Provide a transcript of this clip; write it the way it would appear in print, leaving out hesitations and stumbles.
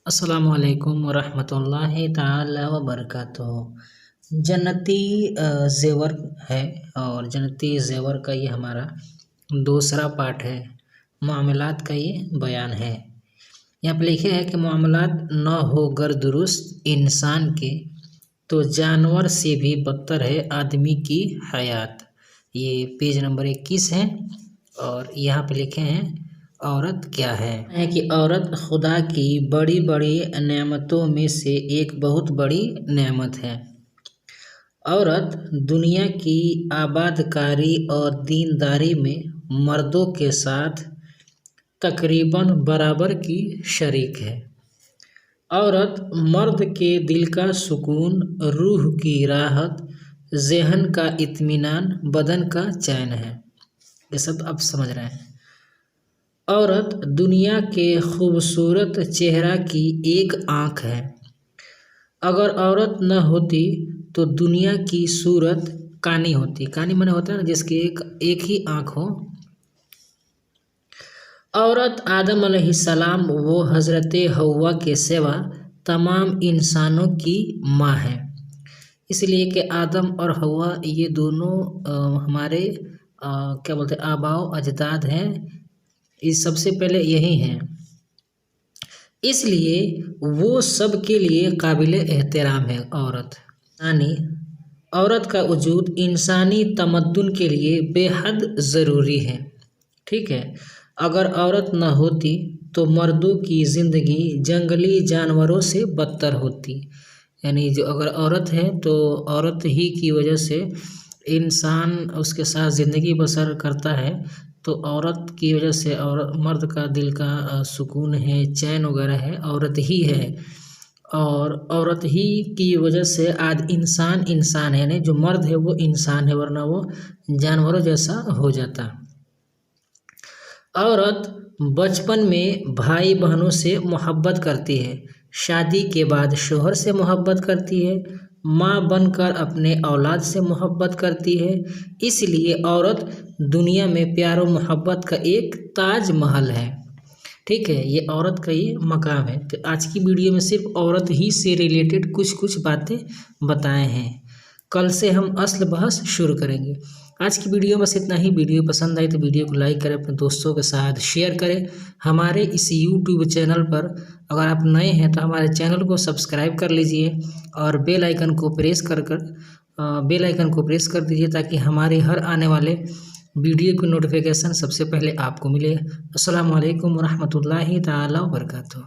अस्सलामुअलैकुम वरहमतुल्लाहि ताला वबरकातुहू। जन्नती ज़ेवर है और जन्नती ज़ेवर का ये हमारा दूसरा पार्ट है। मामलात का ये बयान है। यहाँ पे लिखे है कि मामलात न हो गर दुरुस्त इंसान के तो जानवर से भी बदतर है आदमी की हयात। ये पेज नंबर 21 है और यहाँ पे लिखे हैं औरत क्या है कि औरत खुदा की बड़ी बड़ी नेमतों में से एक बहुत बड़ी नेमत है। औरत दुनिया की आबादकारी और दीनदारी में मर्दों के साथ तकरीबन बराबर की शरीक है। औरत मर्द के दिल का सुकून, रूह की राहत, ज़हन का इत्मीनान, बदन का चैन है। ये सब आप समझ रहे हैं। औरत दुनिया के खूबसूरत चेहरा की एक आँख है। अगर औरत न होती तो दुनिया की सूरत कानी होती। कानी माने होता है ना जिसकी एक ही आँख हो। औरत आदम अलैहिस्सलाम वो हज़रत हव्वा के सिवा तमाम इंसानों की माँ है। इसलिए कि आदम और हव्वा ये दोनों हमारे क्या बोलते हैं आबाओ अजदाद हैं। इस सबसे पहले यही हैं। इसलिए वो सब के लिए काबिले एहतराम है औरत। यानी औरत का वजूद इंसानी तमद्दुन के लिए बेहद ज़रूरी है। ठीक है। अगर औरत न होती तो मर्दों की ज़िंदगी जंगली जानवरों से बदतर होती। यानी जो अगर औरत है तो औरत ही की वजह से इंसान उसके साथ ज़िंदगी बसर करता है। तो औरत की वजह से और मर्द का दिल का सुकून है, चैन वगैरह है, औरत ही है। और औरत ही की वजह से आज इंसान है। नहीं जो मर्द है वो इंसान है, वरना वो जानवरों जैसा हो जाता। औरत बचपन में भाई बहनों से मोहब्बत करती है, शादी के बाद शोहर से मोहब्बत करती है, माँ बनकर अपने औलाद से मोहब्बत करती है। इसलिए औरत दुनिया में प्यार और मोहब्बत का एक ताज महल है। ठीक है, ये औरत का ये मकाम है। तो आज की वीडियो में सिर्फ औरत ही से रिलेटेड कुछ बातें बताए हैं। कल से हम असल बहस शुरू करेंगे। आज की वीडियो में बस इतना ही। वीडियो पसंद आई तो वीडियो को लाइक करें, अपने दोस्तों के साथ शेयर करें। हमारे इस यूट्यूब चैनल पर अगर आप नए हैं तो हमारे चैनल को सब्सक्राइब कर लीजिए और बेल आइकन को प्रेस कर दीजिए ताकि हमारे हर आने वाले वीडियो की नोटिफिकेशन सबसे पहले आपको मिले। अस्सलामु अलैकुम वरहमतुल्लाहि ताला वबरकातुहू।